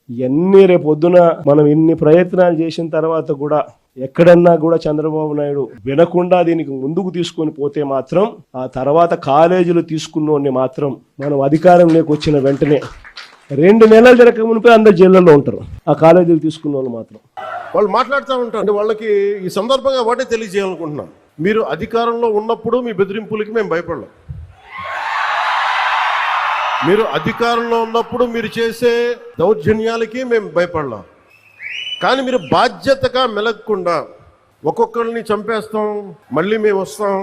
ఇవన్నీ రేపొద్దున మనం ఇన్ని ప్రయత్నాలు చేసిన తర్వాత కూడా ఎక్కడన్నా కూడా చంద్రబాబు నాయుడు వినకుండా దీనికి ముందుకు తీసుకొని పోతే మాత్రం ఆ తర్వాత కాలేజీలు తీసుకున్నోడిని మాత్రం మనం అధికారంలోకి వచ్చిన వెంటనే 2 నెలలు జరగక మునిపే అందరు జైళ్ళలో ఉంటారు. ఆ కాలేజీలు తీసుకున్న వాళ్ళు మాత్రం వాళ్ళు మాట్లాడుతూ ఉంటారు. అంటే వాళ్ళకి ఈ సందర్భంగా వాటే తెలియజేయాలనుకుంటున్నాం. మీరు అధికారంలో ఉన్నప్పుడు మీ బెదిరింపులకి మేము భయపడలేం. మీరు అధికారంలో ఉన్నప్పుడు మీరు చేసే దౌర్జన్యాలకి మేము భయపడలేం. కానీ మీరు బాధ్యతగా మెలగకుండా ఒక్కొక్కరిని చంపేస్తాం, మళ్ళీ మేము వస్తాం.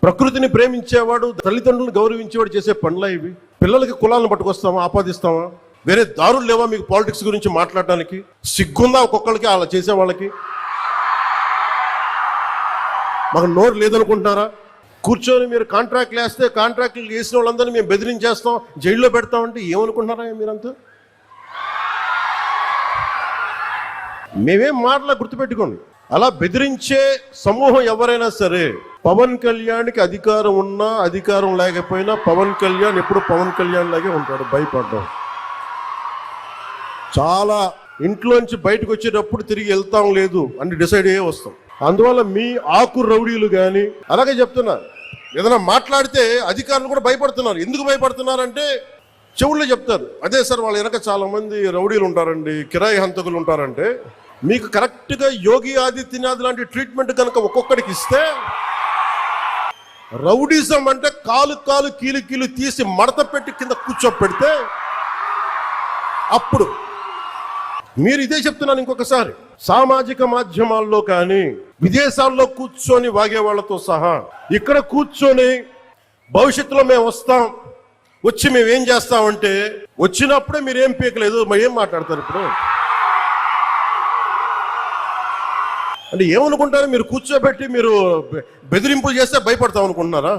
ప్రకృతిని ప్రేమించేవాడు, తల్లిదండ్రులను గౌరవించేవాడు చేసే పనులా ఇవి? పిల్లలకి కులాలను పట్టుకొస్తామా, ఆపాదిస్తామా? వేరే దారులు లేవా మీకు పాలిటిక్స్ గురించి మాట్లాడడానికి? సిగ్గుందా ఒక్కొక్కరికి అలా చేసే వాళ్ళకి? మాకు నోరు లేదనుకుంటున్నారా? కూర్చొని మీరు కాంట్రాక్ట్లు వేస్తే కాంట్రాక్ట్లు వేసిన వాళ్ళందరినీ మేము బెదిరించేస్తాం, జైల్లో పెడతామంటే ఏమనుకుంటున్నారా మీరంతా? మేమేం మాటలా గుర్తుపెట్టుకోండి. అలా బెదిరించే సమూహం ఎవరైనా సరే, పవన్ కళ్యాణ్కి అధికారం ఉన్నా అధికారం లేకపోయినా పవన్ కళ్యాణ్ ఎప్పుడు పవన్ కళ్యాణ్ లాగే ఉంటాడు. భయపడ్డాం. చాలా ఇంట్లోంచి బయటకు వచ్చేటప్పుడు తిరిగి వెళ్తాం లేదు అని డిసైడ్ అయ్యే వస్తాం. అందువల్ల మీ ఆకు రౌడీలు కానీ అలాగే చెప్తున్నారు. ఏదైనా మాట్లాడితే అధికారులు కూడా భయపడుతున్నారు. ఎందుకు భయపడుతున్నారంటే చెవుల్లో చెప్తారు, అదే సార్ వాళ్ళ వెనక చాలా మంది రౌడీలు ఉంటారండి, కిరాయి హంతకులు ఉంటారంటే. మీకు కరెక్ట్గా యోగి ఆదిత్యనాథ్ లాంటి ట్రీట్మెంట్ కనుక ఒక్కొక్కడికి ఇస్తే, రౌడీజం అంటే కాలు కీలు తీసి మడత పెట్టి కింద కూర్చోపెడితే అప్పుడు మీరు ఇదే చెప్తున్నాను ఇంకొకసారి. సామాజిక మాధ్యమాల్లో కానీ విదేశాల్లో కూర్చొని వాగే వాళ్ళతో సహా ఇక్కడ కూర్చొని భవిష్యత్తులో మేము వస్తాం, వచ్చి మేము ఏం చేస్తామంటే వచ్చినప్పుడే మీరు ఏం పీకలేదు, మరి ఏం మాట్లాడతారు ఇప్పుడు? అంటే ఏమనుకుంటారు? మీరు కూర్చోబెట్టి మీరు బెదిరింపులు చేస్తే భయపడతాం అనుకుంటున్నారా?